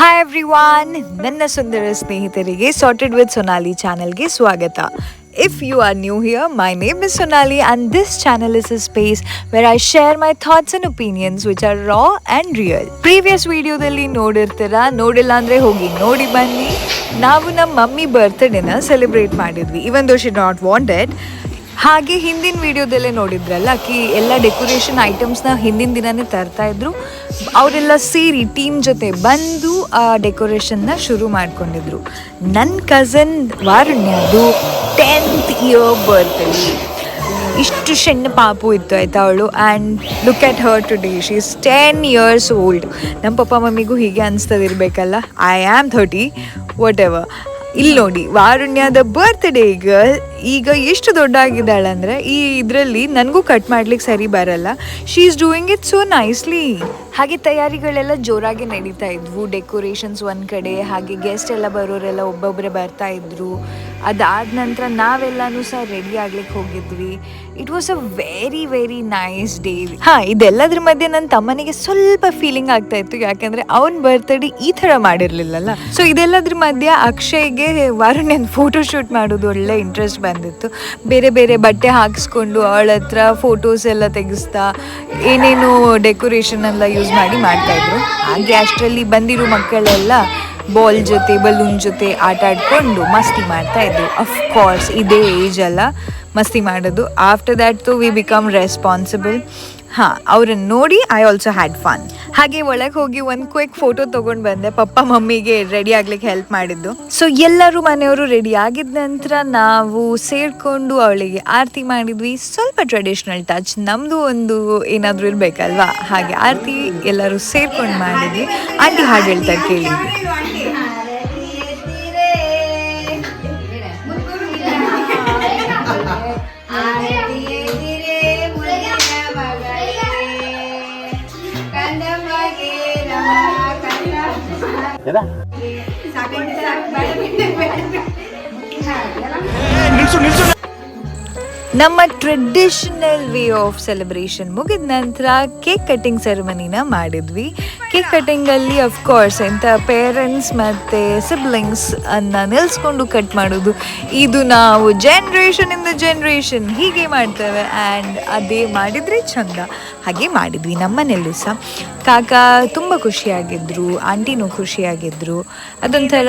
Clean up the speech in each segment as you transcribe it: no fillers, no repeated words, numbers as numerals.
Hi everyone, ನನ್ನ ಸುಂದರ ಸ್ನೇಹಿತರಿಗೆ sorted with Sonauli ಚಾನಲ್ಗೆ ಸ್ವಾಗತ. If you are new here, my name is Sonali and this channel is a space where I share my thoughts and opinions which are raw and real. Previous videoದಲ್ಲಿ ನೋಡಿರ್ತೀರಾ, ನೋಡಿಲ್ಲ ಅಂದರೆ ಹೋಗಿ ನೋಡಿ ಬನ್ನಿ. ನಾವು ನಮ್ಮ ಮಮ್ಮಿ ಬರ್ತ್ಡೇನ ಸೆಲೆಬ್ರೇಟ್ ಮಾಡಿದ್ವಿ, even though she not wanted. ಹಾಗೆ ಹಿಂದಿನ ವಿಡಿಯೋದಲ್ಲೇ ನೋಡಿದ್ರಲ್ಲ ಎಲ್ಲ ಡೆಕೋರೇಷನ್ ಐಟಮ್ಸ್ನ ಹಿಂದಿನ ದಿನನೇ ತರ್ತಾ ಇದ್ರು. ಅವರೆಲ್ಲ ಸೇರಿ ಟೀಮ್ ಜೊತೆ ಬಂದು ಆ ಡೆಕೋರೇಷನ್ನ ಶುರು ಮಾಡ್ಕೊಂಡಿದ್ರು. ನನ್ನ ಕಝನ್ ವಾರುಣ್ಯದು 10th ಇಯರ್ ಬರ್ತ್ಡೇ. ಇಷ್ಟು ಸಣ್ಣ ಪಾಪು ಇತ್ತು ಆಯ್ತಾ ಅವಳು. And look at Har today, she is 10 years old. ನಮ್ಮ ಪಪ್ಪ ಮಮ್ಮಿಗೂ ಹೀಗೆ ಅನಿಸ್ತದಿರ್ಬೇಕಲ್ಲ, ಐ ಆಮ್ 30 ವಾಟ್ ಎವರ್. ಇಲ್ಲಿ ನೋಡಿ, ವಾರುಣ್ಯದ ಬರ್ತ್ಡೇ ಈಗ ಎಷ್ಟು ದೊಡ್ಡ ಆಗಿದ್ದಾಳೆ ಅಂದರೆ ಇದರಲ್ಲಿ ನನಗೂ ಕಟ್ ಮಾಡ್ಲಿಕ್ಕೆ ಸರಿ ಬರಲ್ಲ. She is doing it so nicely. ಹಾಗೆ ತಯಾರಿಗಳೆಲ್ಲ ಜೋರಾಗಿ ನಡೀತಾ ಇದ್ವು. ಡೆಕೋರೇಷನ್ಸ್ ಒಂದು ಕಡೆ, ಹಾಗೆ ಗೆಸ್ಟ್ ಎಲ್ಲ ಬರೋರೆಲ್ಲ ಒಬ್ಬೊಬ್ಬರೇ ಬರ್ತಾ ಇದ್ರು. ಅದಾದ ನಂತರ ನಾವೆಲ್ಲನೂ ಸಹ ರೆಡಿ ಆಗ್ಲಿಕ್ಕೆ ಹೋಗಿದ್ವಿ. It was a very very nice day. ಇದೆಲ್ಲದ್ರ ಮಧ್ಯೆ ನನ್ನ ತಮ್ಮನಿಗೆ ಸ್ವಲ್ಪ ಫೀಲಿಂಗ್ ಆಗ್ತಾ ಇತ್ತು, ಯಾಕೆಂದರೆ ಅವನ ಬರ್ತ್ಡೇ ಈ ಥರ ಮಾಡಿರಲಿಲ್ಲಲ್ಲ. ಸೊ ಇದೆಲ್ಲದ್ರ ಮಧ್ಯೆ ಅಕ್ಷಯ್ಗೆ ವಾರುಣ್ಯನ ಫೋಟೋಶೂಟ್ ಮಾಡೋದು ಒಳ್ಳೆ ಇಂಟ್ರೆಸ್ಟ್ ಬಂದಿತ್ತು. ಬೇರೆ ಬೇರೆ ಬಟ್ಟೆ ಹಾಕಿಸ್ಕೊಂಡು ಅವಳ ಹತ್ರ ಫೋಟೋಸ್ ಎಲ್ಲ ತೆಗೆಸ್ತಾ ಏನೇನು ಡೆಕೋರೇಷನ್ ಎಲ್ಲ ಯೂಸ್ ಮಾಡಿ ಮಾಡ್ತಾಯಿದ್ರು. ಹಾಗೆ ಅಷ್ಟರಲ್ಲಿ ಬಂದಿರೋ ಮಕ್ಕಳೆಲ್ಲ ಬಾಲ್ ಜೊತೆ ಬಲೂನ್ ಜೊತೆ ಆಟ ಆಡ್ಕೊಂಡು ಮಸ್ತಿ ಮಾಡ್ತಾಯಿದ್ರು. ಅಫ್ಕೋರ್ಸ್ ಇದೇ ಏಜ್ ಅಲ್ಲ ಮಸ್ತಿ ಮಾಡೋದು. After that we become responsible. ಅವ್ರನ್ನ ನೋಡಿ ಐ ಆಲ್ಸೋ ಹ್ಯಾಡ್ ಫನ್. ಹಾಗೆ ಒಳಗೆ ಹೋಗಿ ಒಂದು ಕ್ವಿಕ್ ಫೋಟೋ ತೊಗೊಂಡು ಬಂದೆ. ಪಪ್ಪ ಮಮ್ಮಿಗೆ ರೆಡಿ ಆಗ್ಲಿಕ್ಕೆ ಹೆಲ್ಪ್ ಮಾಡಿದ್ದು. ಸೊ ಎಲ್ಲರೂ ಮನೆಯವರು ರೆಡಿ ಆಗಿದ ನಂತರ ನಾವು ಸೇರಿಕೊಂಡು ಅವಳಿಗೆ ಆರತಿ ಮಾಡಿದ್ವಿ. ಸ್ವಲ್ಪ ಟ್ರೆಡಿಷ್ನಲ್ ಟಚ್, ನಮ್ಮದು ಒಂದು ಏನಾದರೂ ಇರಬೇಕಲ್ವಾ, ಹಾಗೆ ಆರತಿ ಎಲ್ಲರೂ ಸೇರ್ಕೊಂಡು ಮಾಡಿದ್ವಿ. ಆಂಟಿ ಹಾಡು ಹೇಳ್ತಾ ಕೇಳಿದ್ವಿ. ನಮ್ಮ ಟ್ರೆಡಿಷನಲ್ ವೇ ಆಫ್ ಸೆಲೆಬ್ರೇಷನ್ ಮುಗಿದ ನಂತರ ಕೇಕ್ ಕಟ್ಟಿಂಗ್ ಸೆರೆಮನಿನ ಮಾಡಿದ್ವಿ. ಕೇಕ್ ಕಟ್ಟಿಂಗಲ್ಲಿ ಅಫ್ಕೋರ್ಸ್ ಪೇರೆಂಟ್ಸ್ ಮತ್ತು ಸಿಬ್ಲಿಂಗ್ಸ್ ಅನ್ನು ನಿಲ್ಲಿಸ್ಕೊಂಡು ಕಟ್ ಮಾಡೋದು, ಇದು ನಾವು ಜನ್ರೇಷನ್ ಹೀಗೆ ಮಾಡ್ತೇವೆ. ಆ್ಯಂಡ್ ಅದೇ ಮಾಡಿದರೆ ಚಂದ. ಹಾಗೆ ಮಾಡಿದ್ವಿ ನಮ್ಮನೆಯಲ್ಲೂ ಸಹ. ಕಾಕ ತುಂಬ ಖುಷಿಯಾಗಿದ್ದರು, ಆಂಟಿನೂ ಖುಷಿಯಾಗಿದ್ದರು. ಅದೊಂಥರ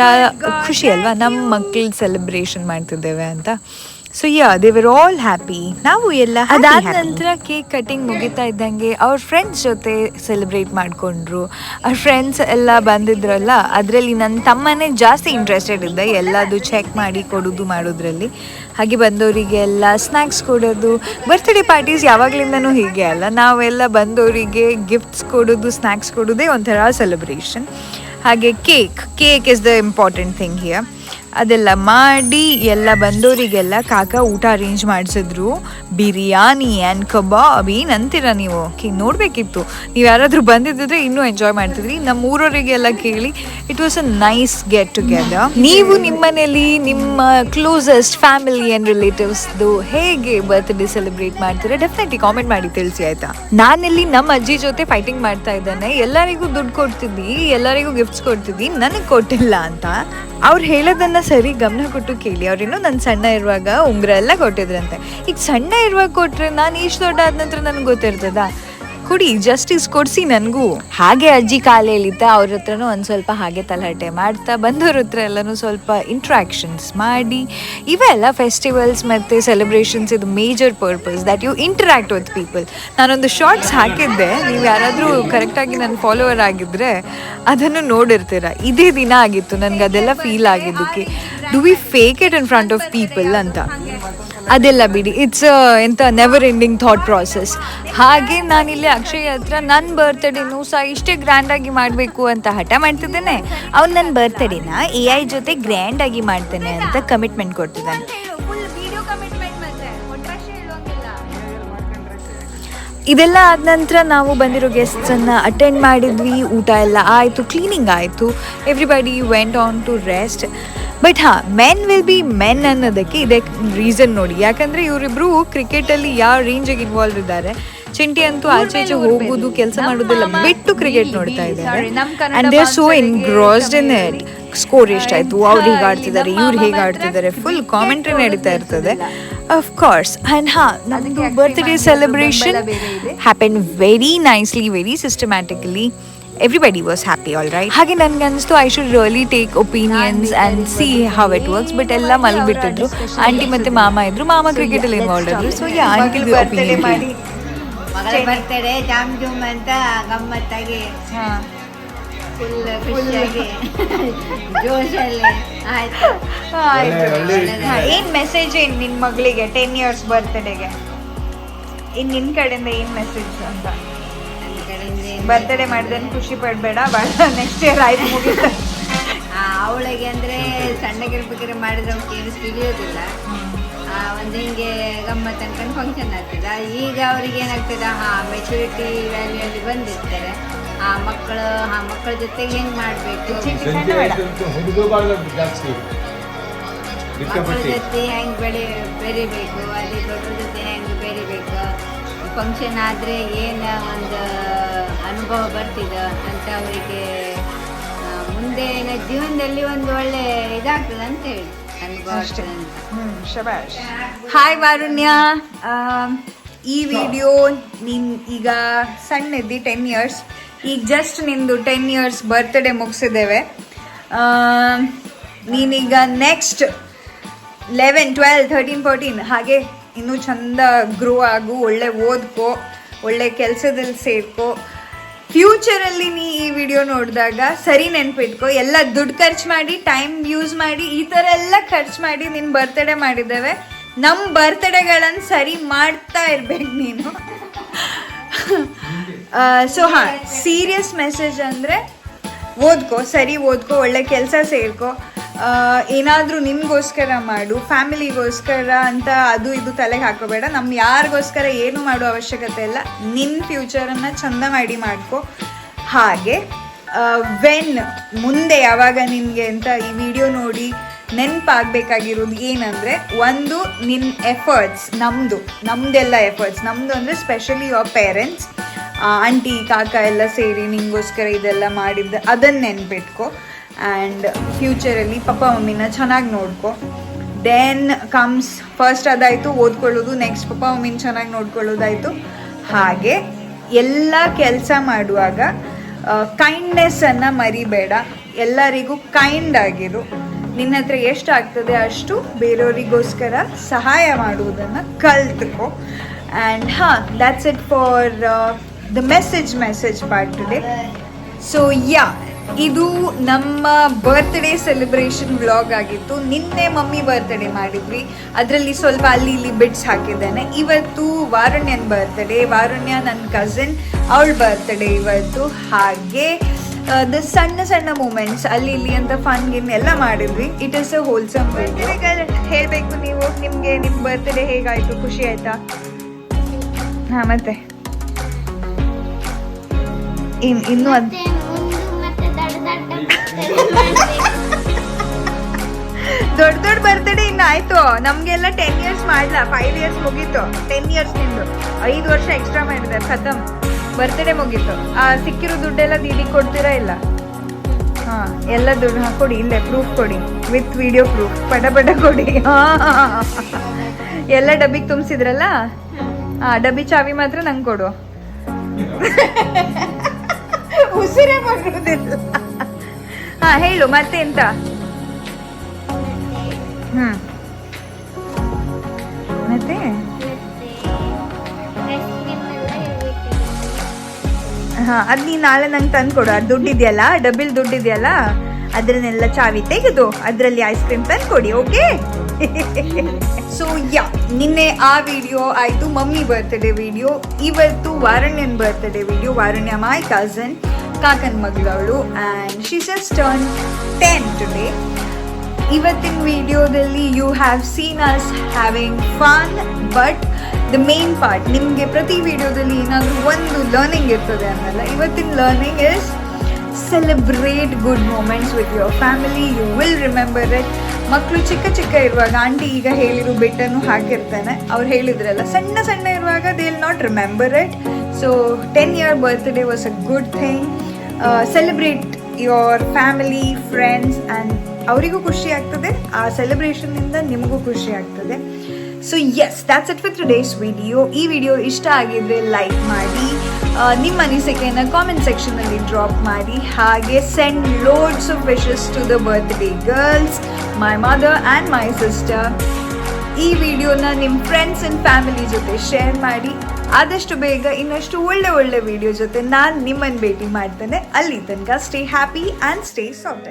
ಖುಷಿ ಅಲ್ವಾ, ನಮ್ಮ ಮಕ್ಕಳು ಸೆಲೆಬ್ರೇಷನ್ ಮಾಡ್ತಿದ್ದೇವೆ ಅಂತ. So they were all happy. ನಾವು ಎಲ್ಲ ಅದಾದ ನಂತರ ಕೇಕ್ ಕಟ್ಟಿಂಗ್ ಮುಗಿತಾ ಇದ್ದಂಗೆ ಅವ್ರ ಫ್ರೆಂಡ್ಸ್ ಜೊತೆ ಸೆಲೆಬ್ರೇಟ್ ಮಾಡಿಕೊಂಡ್ರು. ಅವ್ರ ಫ್ರೆಂಡ್ಸ್ ಎಲ್ಲ ಬಂದಿದ್ರಲ್ಲ, ಅದರಲ್ಲಿ ನನ್ನ ತಮ್ಮನೇ ಜಾಸ್ತಿ ಇಂಟ್ರೆಸ್ಟೆಡ್ ಇದ್ದ, ಎಲ್ಲದು ಚೆಕ್ ಮಾಡಿ ಕೊಡೋದು ಮಾಡೋದ್ರಲ್ಲಿ. ಹಾಗೆ ಬಂದವರಿಗೆಲ್ಲ ಸ್ನ್ಯಾಕ್ಸ್ ಕೊಡೋದು. ಬರ್ತ್ಡೇ ಪಾರ್ಟೀಸ್ ಯಾವಾಗಲಿಂದನೂ ಹೀಗೆ ಅಲ್ಲ, ನಾವೆಲ್ಲ ಬಂದವರಿಗೆ ಗಿಫ್ಟ್ಸ್ ಕೊಡೋದು, ಸ್ನ್ಯಾಕ್ಸ್ ಕೊಡೋದೇ ಒಂಥರ ಸೆಲೆಬ್ರೇಷನ್. ಹಾಗೆ cake is the important thing here. ಅದೆಲ್ಲ ಮಾಡಿ ಎಲ್ಲ ಬಂದವರಿಗೆಲ್ಲ ಕಾಕ ಊಟ ಅರೇಂಜ್ ಮಾಡಿಸಿದ್ರು. ಬಿರಿಯಾನಿ ಆ್ಯಂಡ್ ಕಬಾಬ್ ಏನಂತೀರ ನೀವು, ನೋಡಬೇಕಿತ್ತು. ನೀವು ಯಾರಾದರೂ ಬಂದಿದ್ದರೆ ಇನ್ನೂ ಎಂಜಾಯ್ ಮಾಡ್ತಿದ್ರಿ. ನಮ್ಮ ಊರವರಿಗೆಲ್ಲ ಕೇಳಿ it was a nice get together. ನೀವು ನಿಮ್ಮ ಮನೇಲಿ ನಿಮ್ಮ ಕ್ಲೋಸೆಸ್ಟ್ ಫ್ಯಾಮಿಲಿ ಆ್ಯಂಡ್ ರಿಲೇಟಿವ್ಸ್ದು ಹೇಗೆ ಬರ್ತ್ಡೇ ಸೆಲೆಬ್ರೇಟ್ ಮಾಡ್ತೀರಾ ಡೆಫಿನೆಟ್ಲಿ ಕಾಮೆಂಟ್ ಮಾಡಿ ತಿಳಿಸಿ ಆಯಿತಾ. ನಾನಿಲ್ಲಿ ನಮ್ಮ ಅಜ್ಜಿ ಜೊತೆ ಫೈಟಿಂಗ್ ಮಾಡ್ತಾ ಇದ್ದಾನೆ. ಎಲ್ಲರಿಗೂ ದುಡ್ಡು ಕೊಡ್ತಿದ್ದಿ, ಎಲ್ಲರಿಗೂ ಗಿಫ್ಟ್ಸ್ ಕೊಡ್ತಿದ್ದಿ, ನನಗೆ ಕೊಟ್ಟಿಲ್ಲ ಅಂತ. ಅವ್ರು ಹೇಳೋದನ್ನು ಸರಿ ಗಮನ ಕೊಟ್ಟು ಕೇಳಿ. ಅವ್ರೇನೋ ನನ್ನ ಸಣ್ಣ ಇರುವಾಗ ಉಂಗುರ ಎಲ್ಲ ಕೊಟ್ಟಿದ್ರಂತೆ. ಈಗ ಸಣ್ಣ ಇರುವಾಗ ಕೊಟ್ಟರೆ ನಾನು ಇಷ್ಟು ದೊಡ್ಡ ಆದ ನಂತರ ನನಗೆ ಗೊತ್ತಿರ್ತದ? ಕೊಡಿ, ಜಸ್ಟಿಸ್ ಕೊಡಿಸಿ ನನಗೂ. ಹಾಗೆ ಅಜ್ಜಿ ಕಾಲೇಲಿದ್ದ, ಅವ್ರ ಹತ್ರನೂ ಒಂದು ಸ್ವಲ್ಪ ಹಾಗೆ ತಲಾಟೆ ಮಾಡ್ತಾ ಬಂದವ್ರ ಹತ್ರ ಎಲ್ಲನೂ ಸ್ವಲ್ಪ ಇಂಟ್ರಾಕ್ಷನ್ಸ್ ಮಾಡಿ. ಇವೆಲ್ಲ ಫೆಸ್ಟಿವಲ್ಸ್ ಮತ್ತು ಸೆಲೆಬ್ರೇಷನ್ಸ್ ಇದು major purpose that you interact with people. ನಾನೊಂದು ಶಾರ್ಟ್ಸ್ ಹಾಕಿದ್ದೆ, ನೀವು ಯಾರಾದರೂ ಕರೆಕ್ಟಾಗಿ ನನ್ನ ಫಾಲೋವರ್ ಆಗಿದ್ದರೆ ಅದನ್ನು ನೋಡಿರ್ತೀರ. ಇದೇ ದಿನ ಆಗಿತ್ತು ನನಗೆ ಅದೆಲ್ಲ ಫೀಲ್ ಆಗಿದ್ದಕ್ಕೆ. Do we fake it in front of people ಅಂತ. ಅದೆಲ್ಲ ಬಿಡಿ, it's never ending thought process. ಹಾಗೆ ನಾನಿಲ್ಲಿ ಅಕ್ಷಯ್ ಹತ್ರ ನನ್ನ ಬರ್ತ್ಡೇನೂ ಸಹ ಇಷ್ಟೇ ಗ್ರ್ಯಾಂಡಾಗಿ ಮಾಡಬೇಕು ಅಂತ ಹಠ ಮಾಡ್ತಿದ್ದೇನೆ. ಅವ್ನು ನನ್ನ ಬರ್ತ್ಡೇನ AI ಜೊತೆ ಗ್ರ್ಯಾಂಡಾಗಿ ಮಾಡ್ತೇನೆ ಅಂತ ಕಮಿಟ್ಮೆಂಟ್ ಕೊಡ್ತಿದ್ದಾನೆ. ಇದೆಲ್ಲ ಆದ ನಂತರ ನಾವು ಬಂದಿರೋ ಗೆಸ್ಟ್ಸನ್ನು ಅಟೆಂಡ್ ಮಾಡಿದ್ವಿ. ಊಟ ಎಲ್ಲ ಆಯಿತು, ಕ್ಲೀನಿಂಗ್ ಆಯಿತು, everybody went on to rest. But men will be men ಅನ್ನೋದಕ್ಕೆ ಇದೇ ರೀಸನ್ ನೋಡಿ. ಯಾಕಂದರೆ ಇವರಿಬ್ಬರು ಕ್ರಿಕೆಟಲ್ಲಿ ಯಾವ ರೇಂಜಿಗೆ ಇನ್ವಾಲ್ವ್ ಇದ್ದಾರೆ. ಚಿಂಟಿ ಅಂತೂ ಆಚೆ ಈಚೆ ಹೋಗುದು ಕೆಲಸ ಮಾಡೋದೆಲ್ಲ ಬಿಟ್ಟು ಕ್ರಿಕೆಟ್ ನೋಡ್ತಾ ಇದ್ದಾರೆ. And they are so ಎನ್ಗ್ರಾಸ್ಡ್ in it. Score ಎಷ್ಟಾಯ್ತು, ಅವ್ರು ಹೇಗೆ ಆಡ್ತಿದ್ದಾರೆ, ಇವ್ರು ಹೇಗೆ ಆಡ್ತಿದ್ದಾರೆ, ಫುಲ್ ಕಾಮೆಂಟ್ರಿ ನಡೀತಾ ಇರ್ತದೆ ಆಫ್ ಕೋರ್ಸ್. ಆ್ಯಂಡ್ ನಮ್ಮದು birthday celebration happen very nicely, very systematically. Everybody was happy, all right. ಹಾಗೆ ನನಗೆ ಅನಿಸ್ತು I should really take opinions and C how it works. But ಎಲ್ಲ ಮಲಗಿಬಿಟ್ಟಿದ್ರು. ಆಂಟಿ ಮತ್ತು ಮಾಮ ಇದ್ರು. ಮಾಮ ಕ್ರಿಕೆಟಲ್ಲಿ ಇನ್ವಾಲ್ವ್ ಇದ್ರು. ಸೊ ಯಾ ಆಂಟಿಗೆ ಒಪಿನಿಯನ್ ಮಾಡಿ ಬರ್ತಡೆ ಜಾಮ್ ಜೂಮ್ ಅಂತ ಗಮ್ಮತ್ತಾಗಿ ಫುಲ್ ಖುಷಿಯಾಗಿ ಜೋಶಲ್ಲಿ ಆಯ್ತು. ಏನು ಮೆಸೇಜ್ ಏನು ನಿನ್ನ ಮಗಳಿಗೆ 10 years ಬರ್ತ್ಡೇಗೆ? ಇನ್ನು ನಿನ್ನ ಕಡೆಯಿಂದ ಏನು ಮೆಸೇಜ್ ಅಂತ? ಬರ್ತ್ಡೇ ಮಾಡಿದ್ರೆ ಖುಷಿ ಪಡಬೇಡ, ನೆಕ್ಸ್ಟ್ ಇಯರ್ ಆಯ್ತು ಮುಗಿತ. ಅವಳಿಗೆ ಅಂದರೆ ಸಣ್ಣಗಿರ್ಬೇಕಾದ್ರೆ ಮಾಡಿದ್ರೆ ಅವ್ರಿಗೆ ಏನು ತಿಳಿಯೋದಿಲ್ಲ. ಒಂದು ಹಿಂಗೆ ಗಮ್ಮತ್ತು ಅನ್ಕೊಂಡು ಫಂಕ್ಷನ್ ಆಗ್ತದೆ. ಈಗ ಅವ್ರಿಗೆ ಏನಾಗ್ತದೆ, ಮೆಚುರಿಟಿ ವ್ಯಾಲ್ಯೂಯಲ್ಲಿ ಬಂದಿರ್ತಾರೆ. ಮಕ್ಕಳ ಜೊತೆಗೆ ಹೆಂಗೆ ಮಾಡಬೇಕು, ಮಕ್ಕಳ ಜೊತೆ ಹೆಂಗೆ ಬೆರಿಬೇಕು, ಅದೇ ದೊಡ್ಡ ಜೊತೆ ಹೆಂಗೆ ಬೆರಿಬೇಕು, ಫಂಕ್ಷನ್ ಆದರೆ ಏನು ಒಂದು ಅನುಭವ ಬರ್ತಿದೆ ಅಂತ ಅವರಿಗೆ ಮುಂದೆ ಜೀವನದಲ್ಲಿ ಒಂದು ಒಳ್ಳೆ ಇದಾಗ್ತದೆ ಅಂತ ಹೇಳಿ ಅನುಭವ ಆಗ್ತದೆ ಅಂತ. ಶಬಾಷ್. ಹಾಯ್ ವಾರುಣ್ಯ, ಈ ವಿಡಿಯೋ ನೀನು ಈಗ ಸಣ್ಣದ್ದಿ 10 years, ಈಗ ಜಸ್ಟ್ ನಿಂದು 10 years ಬರ್ತ್ಡೇ ಮುಗಿಸಿದ್ದೇವೆ. ನೀನೀಗ ನೆಕ್ಸ್ಟ್ 11, 12, 13, 14 ಹಾಗೆ ಇನ್ನೂ ಚಂದ ಗ್ರೋ ಆಗು, ಒಳ್ಳೆ ಓದ್ಕೋ, ಒಳ್ಳೆ ಕೆಲಸದಲ್ಲಿ ಸೇರ್ಕೋ. ಫ್ಯೂಚರಲ್ಲಿ ನೀ ಈ ವಿಡಿಯೋ ನೋಡಿದಾಗ ಸರಿ ನೆನ್ಪಿಟ್ಕೋ, ಎಲ್ಲ ದುಡ್ಡು ಖರ್ಚು ಮಾಡಿ, ಟೈಮ್ ಯೂಸ್ ಮಾಡಿ, ಈ ಥರ ಎಲ್ಲ ಖರ್ಚು ಮಾಡಿ ನಿನ್ನ ಬರ್ತ್ಡೇ ಮಾಡಿದ್ದೇವೆ. ನಮ್ಮ ಬರ್ತ್ಡೇಗಳನ್ನು ಸರಿ ಮಾಡ್ತಾ ಇರ್ಬೇಕು ನೀನು. ಸೊ ಸೀರಿಯಸ್ ಮೆಸೇಜ್ ಅಂದರೆ ಓದ್ಕೋ, ಸರಿ ಓದ್ಕೋ, ಒಳ್ಳೆ ಕೆಲಸ ಸೇರ್ಕೋ. ಏನಾದರೂ ನಿಮಗೋಸ್ಕರ ಮಾಡು, ಫ್ಯಾಮಿಲಿಗೋಸ್ಕರ ಅಂತ ಅದು ಇದು ತಲೆಗೆ ಹಾಕೋಬೇಡ. ನಮ್ಮ ಯಾರಿಗೋಸ್ಕರ ಏನು ಮಾಡೋ ಅವಶ್ಯಕತೆ ಇಲ್ಲ. ನಿನ್ನ ಫ್ಯೂಚರನ್ನು ಚಂದ ಮಾಡಿ ಮಾಡ್ಕೊ. ಹಾಗೆ ಮುಂದೆ ಯಾವಾಗ ನಿನಗೆ ಅಂತ ಈ ವಿಡಿಯೋ ನೋಡಿ ನೆನಪಾಗಬೇಕಾಗಿರೋದು ಏನಂದರೆ, ಒಂದು ನಿನ್ನ ಎಫರ್ಟ್ಸ್, ನಮ್ಮದೆಲ್ಲ ಎಫರ್ಟ್ಸ್, ನಮ್ಮದು ಅಂದರೆ ಸ್ಪೆಷಲಿ ಯುವರ್ ಪೇರೆಂಟ್ಸ್, ಆಂಟಿ ಕಾಕ ಎಲ್ಲ ಸೇರಿ ನಿಮಗೋಸ್ಕರ ಇದೆಲ್ಲ ಮಾಡಿದ್ದು, ಅದನ್ನು ನೆನ್ಪಿಟ್ಕೊ. ಆ್ಯಂಡ್ ಫ್ಯೂಚರಲ್ಲಿ ಪಪ್ಪ ಮಮ್ಮಿನ ಚೆನ್ನಾಗಿ ನೋಡ್ಕೊ. ದೆನ್ ಕಮ್ಸ್ ಫಸ್ಟ್ ಅದಾಯಿತು ಓದ್ಕೊಳ್ಳೋದು, ನೆಕ್ಸ್ಟ್ ಪಪ್ಪ ಮಮ್ಮಿನ ಚೆನ್ನಾಗಿ ನೋಡ್ಕೊಳ್ಳೋದಾಯಿತು. ಹಾಗೆ ಎಲ್ಲ ಕೆಲಸ ಮಾಡುವಾಗ ಕೈಂಡ್ನೆಸ್ಸನ್ನು ಮರಿಬೇಡ. ಎಲ್ಲರಿಗೂ ಕೈಂಡ್ ಆಗಿರು. ನಿನ್ನ ಹತ್ರ ಎಷ್ಟು ಆಗ್ತದೆ ಅಷ್ಟು ಬೇರೆಯವರಿಗೋಸ್ಕರ ಸಹಾಯ ಮಾಡುವುದನ್ನು ಕಲ್ತ್ಕೊ. And that's it for the message part today. So ಇದು ನಮ್ಮ ಬರ್ತ್ಡೇ ಸೆಲೆಬ್ರೇಷನ್ ವ್ಲಾಗ್ ಆಗಿತ್ತು. ನಿನ್ನೆ ಮಮ್ಮಿ ಬರ್ತ್ಡೇ ಮಾಡಿದ್ವಿ, ಅದರಲ್ಲಿ ಸ್ವಲ್ಪ ಅಲ್ಲಿ ಇಲ್ಲಿ ಬಿಟ್ಸ್ ಹಾಕಿದ್ದೇನೆ. ಇವತ್ತು ವಾರುಣ್ಯನ ಬರ್ತ್ಡೇ, ವಾರುಣ್ಯ ನನ್ನ ಕಸಿನ್, ಅವಳ ಬರ್ತ್ಡೇ ಇವತ್ತು. ಹಾಗೆ ಸಣ್ಣ ಮೂಮೆಂಟ್ಸ್ ಅಲ್ಲಿ ಇಲ್ಲಿ ಅಂತ ಫನ್ ಗಿನ್ ಎಲ್ಲ ಮಾಡಿದ್ವಿ. It is a wholesome video. ಹೇಳಬೇಕು ನೀವು, ನಿಮಗೆ ನಿಮ್ಮ ಬರ್ತ್ಡೇ ಹೇಗಾಯಿತು? ಖುಷಿ ಆಯಿತಾ? ಹಾಂ, ಮತ್ತೆ ಇನ್ನೂ ದೊಡ್ಡ ಬರ್ತ್ಡೇ ಇನ್ನು ಆಯ್ತು. ನಮ್ಗೆಲ್ಲ 10 years ಮಾಡ್ಲಾ, 5 years ಮುಗೀತು. 10 years ನಿಂದು 5 ವರ್ಷ ಎಕ್ಸ್ಟ್ರಾ ಮಾಡಿದ್ದಾರೆ, ಖತಮ್, ಬರ್ತ್ಡೇ ಮುಗೀತು. ಸಿಕ್ಕಿರೋ ದುಡ್ಡೆಲ್ಲ ದೀದಿ ಕೊಡ್ತೀರಾ ಇಲ್ಲ? ಎಲ್ಲ ದುಡ್ಡು ಕೊಡಿ, ಇಲ್ಲೇ ಪ್ರೂಫ್ ಕೊಡಿ, ವಿತ್ ವಿಡಿಯೋ ಪ್ರೂಫ್, ಪಟ ಕೊಡಿ. ಎಲ್ಲ ಡಬ್ಬಿಗೆ ತುಂಬಿಸಿದ್ರಲ್ಲ, ಡಬ್ಬಿ ಚಾವಿ ಮಾತ್ರ ನಂಗೆ ಕೊಡು. ಉಸಿರೇ ಮಾಡೋದಿಲ್ಲ. ಹೇಳು ಮತ್ತೆ ಎಂತ? ಮತ್ತೆ ಅದ್ ನೀನ್ ನಾಳೆ ನಂಗೆ ತಂದು ಕೊಡು. ಅದು ದುಡ್ಡಿದೆಯಲ್ಲ, ಡಬ್ಬಿಲ್ ದುಡ್ಡಿದೆಯಲ್ಲ, ಅದ್ರನ್ನೆಲ್ಲ ಚಾವಿ ತೆಗೆದು ಅದ್ರಲ್ಲಿ ಐಸ್ ಕ್ರೀಮ್ ತಂದು ಕೊಡಿ. ಓಕೆ? ಸೊ ನಿನ್ನೆ ಆ ವಿಡಿಯೋ ಆಯ್ತು, ಮಮ್ಮಿ ಬರ್ತ್ಡೇ ವಿಡಿಯೋ. ಇವತ್ತು ವಾರುಣ್ಯನ್ birthday video. Varunya my cousin, ಕಾಕನ್ ಮಗಳವಳು, and she just turn 10 today. ಇವತ್ತಿನ ವಿಡಿಯೋದಲ್ಲಿ you have seen us having fun, but the main part, ನಿಮಗೆ ಪ್ರತಿ ವಿಡಿಯೋದಲ್ಲಿ ಏನಾದರೂ ಒಂದು ಲರ್ನಿಂಗ್ ಇರ್ತದೆ ಅನ್ನಲ್ಲ. ಇವತ್ತಿನ learning is celebrate good moments with your family. You will remember it. ಮಕ್ಕಳು ಚಿಕ್ಕ ಚಿಕ್ಕ ಇರುವಾಗ ಆಂಟಿ ಈಗ ಹೇಳಿರೋ ಬಿಟ್ಟನ್ನು ಹಾಕಿರ್ತಾನೆ, ಅವ್ರು ಹೇಳಿದ್ರಲ್ಲ ಸಣ್ಣ ಸಣ್ಣ ಇರುವಾಗ they will not remember it. So 10-year birthday was a good thing. Celebrate your family, friends, and ಅವರಿಗೂ ಖುಷಿ ಆಗ್ತದೆ, ಆ ಸೆಲೆಬ್ರೇಷನ್ನಿಂದ ನಿಮಗೂ ಖುಷಿ ಆಗ್ತದೆ. So yes, that's it for today's video. ಈ ವಿಡಿಯೋ ಇಷ್ಟ ಆಗಿದ್ರೆ ಲೈಕ್ ಮಾಡಿ, ನಿಮ್ಮ ಅನಿಸಿಕೆಯನ್ನು ಕಾಮೆಂಟ್ ಸೆಕ್ಷನಲ್ಲಿ ಡ್ರಾಪ್ ಮಾಡಿ. ಹಾಗೆ send loads of wishes to the birthday girls, my mother and my sister. ಈ ವಿಡಿಯೋನ ನಿಮ್ಮ ಫ್ರೆಂಡ್ಸ್ ಆ್ಯಂಡ್ ಫ್ಯಾಮಿಲಿ ಜೊತೆ ಶೇರ್ ಮಾಡಿ. ಆದಷ್ಟು ಬೇಗ ಇನ್ನಷ್ಟು ಒಳ್ಳೆ ವಿಡಿಯೋ ಜೊತೆ ನಾನು ನಿಮ್ಮನ್ನು ಭೇಟಿ ಮಾಡ್ತೇನೆ. ಅಲ್ಲಿ ತನಕ stay happy and stay soft.